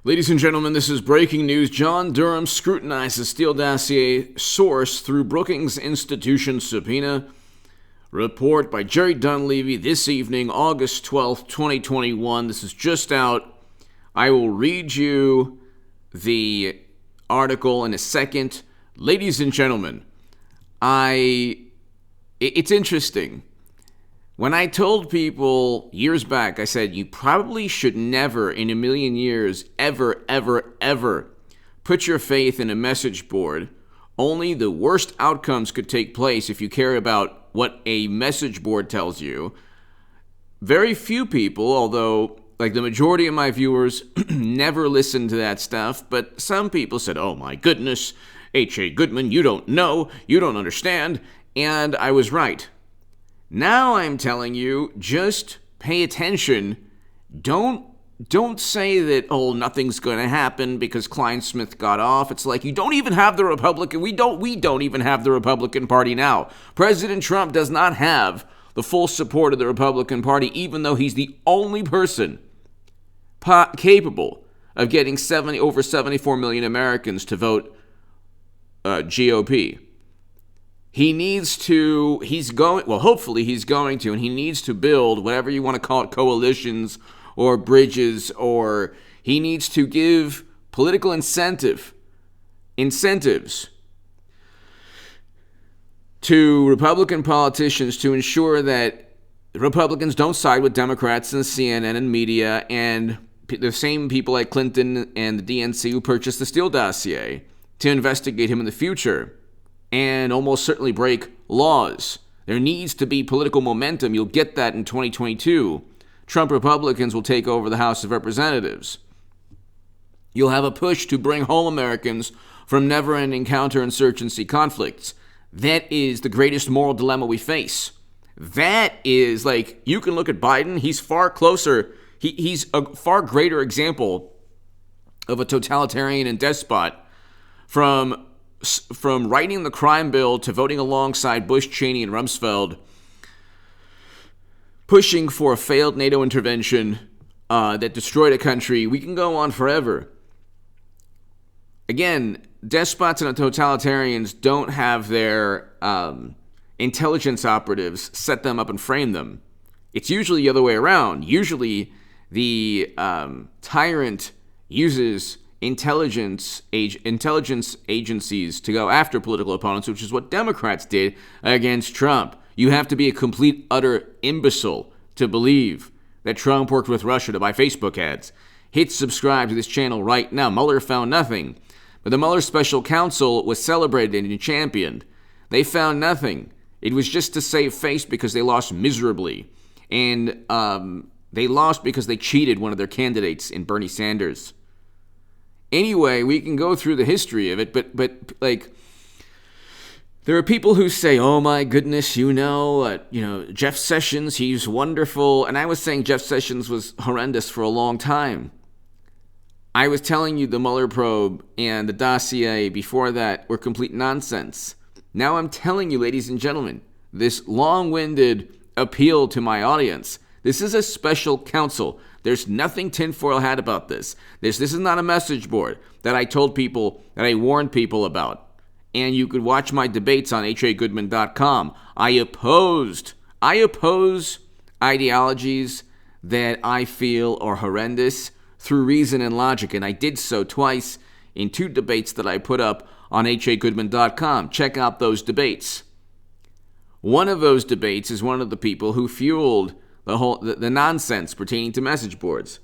Ladies and gentlemen, this is breaking news. John Durham scrutinizes Steele dossier source through Brookings Institution subpoena. Report by Jerry Dunleavy this evening, August 12th, 2021. This is just out. I will read you the article in a second. Ladies and gentlemen, it's interesting. When I told people years back, I said, you probably should never in a million years ever put your faith in a message board. Only the worst outcomes could take place if you care about what a message board tells you. Very few people, although like the majority of my viewers never listened to that stuff, but some people said, oh my goodness, H.A. Goodman, you don't know, you don't understand, and I was right. Now I'm telling you, just pay attention. Don't say that, oh, nothing's going to happen because Klein-Smith got off. It's like you don't even have the Republican. We don't even have the Republican Party now. President Trump does not have the full support of the Republican Party, even though he's the only person capable of getting over 74 million Americans to vote GOP. Hopefully he's going to, and he needs to build whatever you want to call it, coalitions or bridges, or he needs to give political incentives to Republican politicians to ensure that Republicans don't side with Democrats and CNN and media and the same people like Clinton and the DNC who purchased the Steele dossier to investigate him in the future and almost certainly break laws. There needs to be political momentum. You'll get that in 2022. Trump Republicans will take over the House of Representatives. You'll have a push to bring home Americans from never-ending counterinsurgency conflicts. That is the greatest moral dilemma we face. That is, like, you can look at Biden. He's far closer. He's a far greater example of a totalitarian and despot from writing the crime bill to voting alongside Bush, Cheney, and Rumsfeld, pushing for a failed NATO intervention that destroyed a country. We can go on forever. Again, despots and totalitarians don't have their intelligence operatives set them up and frame them. It's usually the other way around. Usually the tyrant uses intelligence agencies to go after political opponents, which is what Democrats did against Trump. You have to be a complete, utter imbecile to believe that Trump worked with Russia to buy Facebook ads. Hit subscribe to this channel right now. Mueller found nothing. But the Mueller special counsel was celebrated and championed. They found nothing. It was just to save face because they lost miserably. And they lost because they cheated one of their candidates in Bernie Sanders. Anyway, we can go through the history of it, but like, there are people who say, oh my goodness, Jeff Sessions, he's wonderful. And I was saying Jeff Sessions was horrendous for a long time. I was telling you the Mueller probe and the dossier before that were complete nonsense. Now I'm telling you, ladies and gentlemen, this long-winded appeal to my audience, this is a special counsel. There's nothing tinfoil hat about this. This is not a message board that I told people, that I warned people about. And you could watch my debates on hagoodman.com. I oppose ideologies that I feel are horrendous through reason and logic. And I did so twice in 2 debates that I put up on hagoodman.com. Check out those debates. One of those debates is one of the people who fueled the nonsense pertaining to message boards.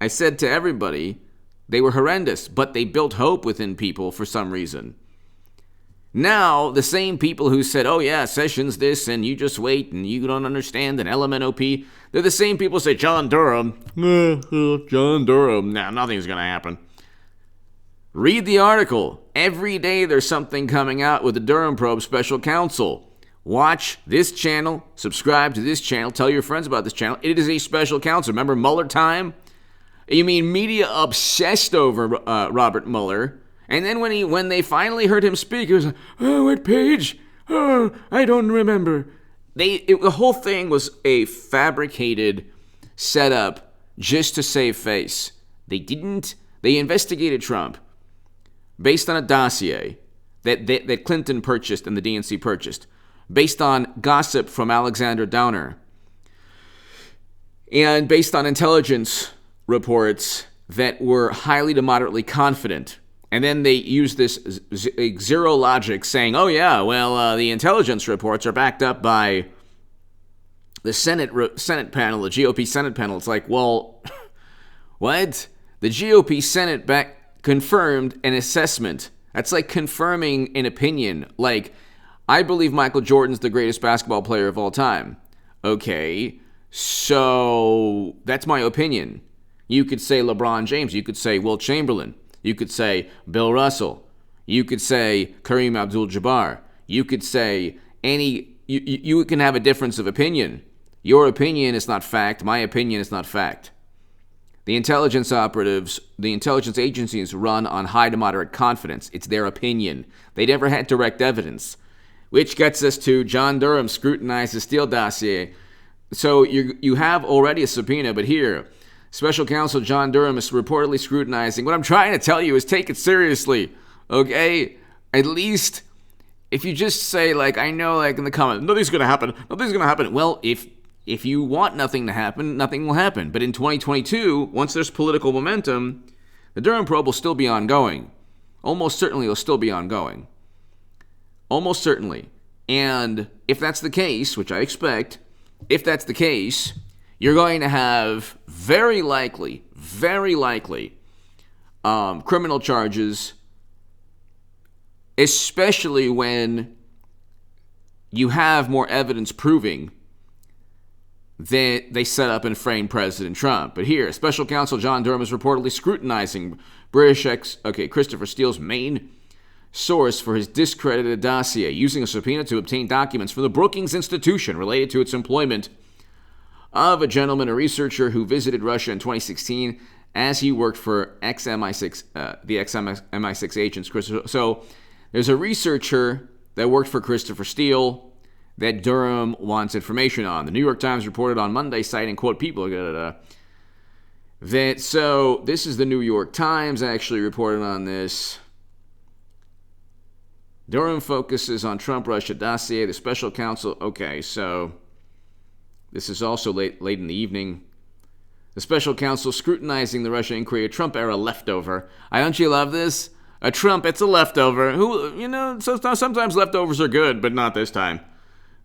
I said to everybody, they were horrendous, but they built hope within people for some reason. Now, the same people who said, oh yeah, Sessions this, and you just wait, and you don't understand, and LMNOP, they're the same people who say, John Durham, nothing's going to happen. Read the article. Every day there's something coming out with the Durham probe special counsel. Watch this channel, subscribe to this channel, tell your friends about this channel. It is a special counsel. Remember Mueller time? You mean media obsessed over Robert Mueller. And then when they finally heard him speak, it was like, oh, what page? Oh, I don't remember. The whole thing was a fabricated setup just to save face. They didn't They investigated Trump based on a dossier that Clinton purchased and the DNC purchased, based on gossip from Alexander Downer, and based on intelligence reports that were highly to moderately confident. And then they used this zero logic saying, oh yeah, well, the intelligence reports are backed up by the Senate panel, the GOP Senate panel. It's like, well, what? The GOP Senate confirmed an assessment. That's like confirming an opinion. Like, I believe Michael Jordan's the greatest basketball player of all time. Okay, so that's my opinion. You could say LeBron James. You could say Wilt Chamberlain. You could say Bill Russell. You could say Kareem Abdul-Jabbar. You could say any... You can have a difference of opinion. Your opinion is not fact. My opinion is not fact. The intelligence operatives, the intelligence agencies run on high to moderate confidence. It's their opinion. They never had direct evidence. Which gets us to John Durham scrutinized the Steele dossier. So you have already a subpoena, but here... Special Counsel John Durham is reportedly scrutinizing. What I'm trying to tell you is take it seriously, okay? At least if you just say, like, I know, like, in the comment, nothing's going to happen. Well, if you want nothing to happen, nothing will happen. But in 2022, once there's political momentum, the Durham probe will still be ongoing. Almost certainly it'll still be ongoing. Almost certainly. And if that's the case, which I expect, if that's the case... You're going to have very likely, criminal charges, especially when you have more evidence proving that they set up and framed President Trump. But here, Special Counsel John Durham is reportedly scrutinizing Christopher Steele's main source for his discredited dossier, using a subpoena to obtain documents from the Brookings Institution related to its employment of a gentleman, a researcher who visited Russia in 2016 as he worked for the ex-MI6 agents. So there's a researcher that worked for Christopher Steele that Durham wants information on. The New York Times reported on Monday, citing, quote, people, so this is the New York Times actually reported on this. Durham focuses on Trump-Russia dossier, the special counsel. Okay, so... This is also late in the evening. The special counsel scrutinizing the Russia inquiry, a Trump-era leftover. Don't you love this? A Trump, it's a leftover. Sometimes leftovers are good, but not this time.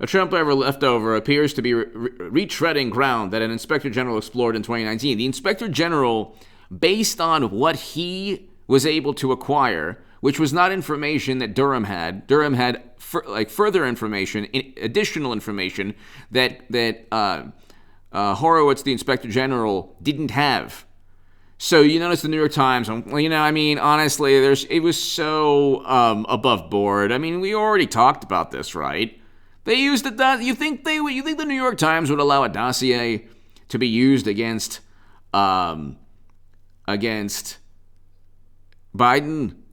A Trump-era leftover appears to be retreading ground that an inspector general explored in 2019. The inspector general, based on what he was able to acquire, which was not information that Durham had further information, additional information that Horowitz, the Inspector General, didn't have. So you notice the New York Times, honestly, it was so above board. We already talked about this, right? They used you think the New York Times would allow a dossier to be used against Biden?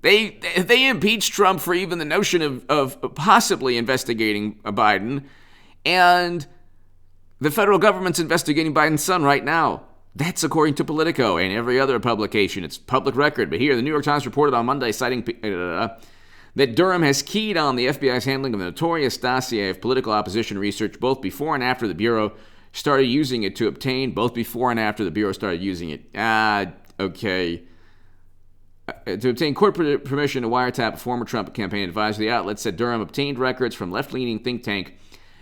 They impeached Trump for even the notion of possibly investigating Biden, and the federal government's investigating Biden's son right now. That's according to Politico and every other publication. It's public record. But here, the New York Times reported on Monday, citing that Durham has keyed on the FBI's handling of the notorious dossier of political opposition research both before and after the Bureau started using it. Okay. To obtain corporate permission to wiretap a former Trump campaign advisor, the outlet said Durham obtained records from left-leaning think tank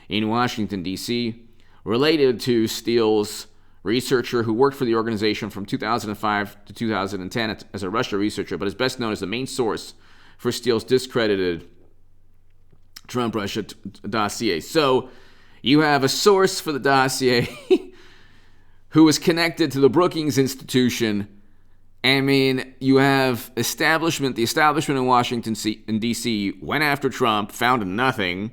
in Washington, D.C., related to Steele's researcher who worked for the organization from 2005 to 2010 as a Russia researcher, but is best known as the main source for Steele's discredited Trump-Russia dossier. So you have a source for the dossier who was connected to the Brookings Institution. You have the establishment in Washington, D.C. went after Trump, found nothing,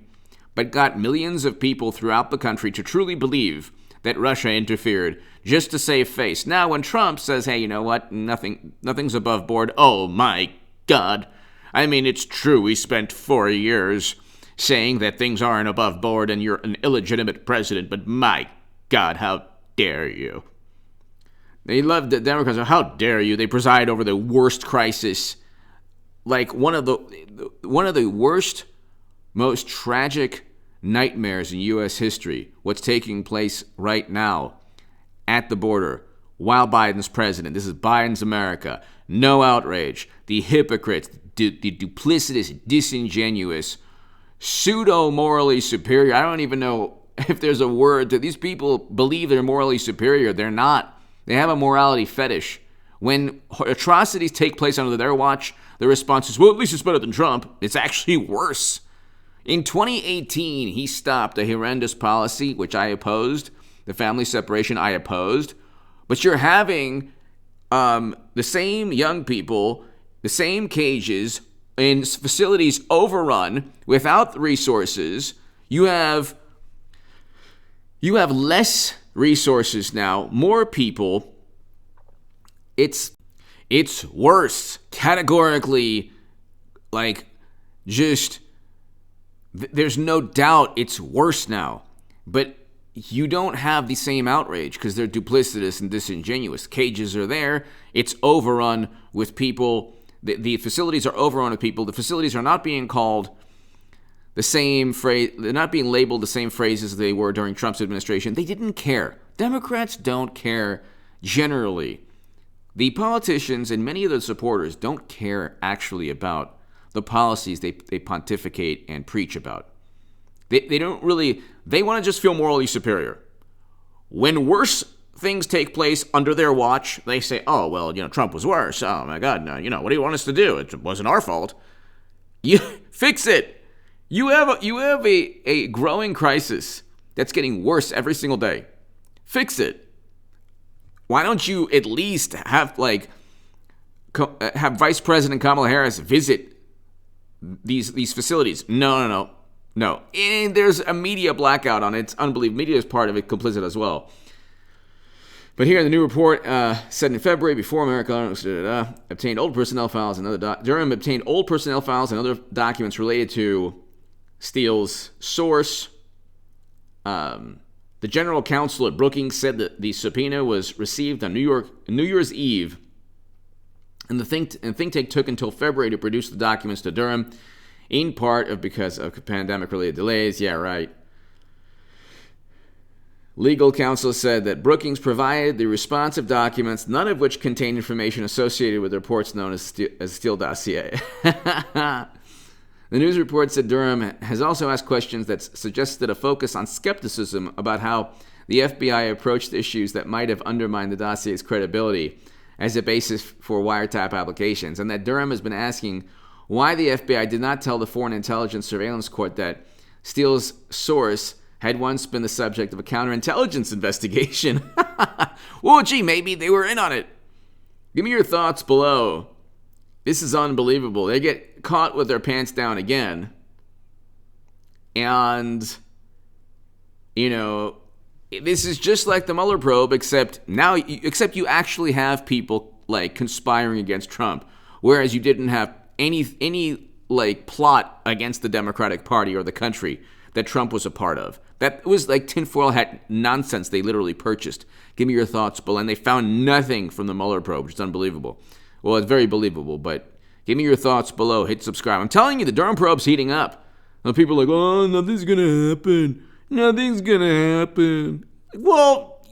but got millions of people throughout the country to truly believe that Russia interfered just to save face. Now, when Trump says, hey, you know what, nothing's above board, oh my God. It's true, we spent 4 years saying that things aren't above board and you're an illegitimate president, but my God, how dare you? They love the Democrats. How dare you? They preside over the worst crisis, like one of the worst, most tragic nightmares in U.S. history. What's taking place right now at the border while Biden's president? This is Biden's America. No outrage. The hypocrites, the duplicitous, disingenuous, pseudo-morally superior. I don't even know if there's a word that these people believe they're morally superior. They're not. They have a morality fetish. When atrocities take place under their watch, the response is, well, at least it's better than Trump. It's actually worse. In 2018, he stopped a horrendous policy, which I opposed. The family separation, I opposed. But you're having the same young people, the same cages, in facilities overrun without the resources. You have less resources now, more people. It's worse. Categorically, there's no doubt it's worse now. But you don't have the same outrage because they're duplicitous and disingenuous. Cages are there. It's overrun with people. The facilities are overrun with people. The facilities are not being called the same phrase. They're not being labeled the same phrases they were during Trump's administration. They didn't care. Democrats don't care generally. The politicians and many of the supporters don't care actually about the policies they pontificate and preach about. They don't really, they want to just feel morally superior. When worse things take place under their watch, they say, oh, well, Trump was worse. Oh, my God, no, what do you want us to do? It wasn't our fault. You fix it. You have a growing crisis that's getting worse every single day. Fix it. Why don't you at least have Vice President Kamala Harris visit these facilities? No. And there's a media blackout on it. It's unbelievable. Media is part of it, complicit as well. But here, the new report said in February, before America obtained old personnel files and other Durham obtained old personnel files and other documents related to Steele's source. The general counsel at Brookings said that the subpoena was received on New Year's Eve, and the think tank took until February to produce the documents to Durham, in part because of pandemic-related delays. Yeah, right. Legal counsel said that Brookings provided the responsive documents, none of which contained information associated with reports known as Steele dossier. The news report said Durham has also asked questions that suggested a focus on skepticism about how the FBI approached issues that might have undermined the dossier's credibility as a basis for wiretap applications, and that Durham has been asking why the FBI did not tell the Foreign Intelligence Surveillance Court that Steele's source had once been the subject of a counterintelligence investigation. Well, gee, maybe they were in on it. Give me your thoughts below. This is unbelievable. They get caught with their pants down again. And, this is just like the Mueller probe, except you actually have people conspiring against Trump, whereas you didn't have any plot against the Democratic Party or the country that Trump was a part of. That was tinfoil hat nonsense they literally purchased. Give me your thoughts below. And they found nothing from the Mueller probe, which is unbelievable. Well, it's very believable, but give me your thoughts below. Hit subscribe. I'm telling you, the Durham probe's heating up. And people are like, oh, nothing's going to happen. Nothing's going to happen. Well,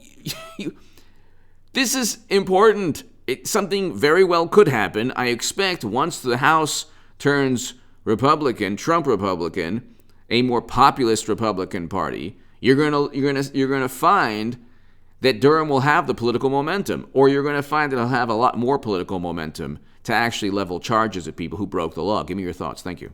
this is important. Something very well could happen. I expect once the House turns Republican, Trump Republican, a more populist Republican Party, you're gonna find that Durham will have the political momentum, or you're going to find that he'll have a lot more political momentum to actually level charges at people who broke the law. Give me your thoughts. Thank you.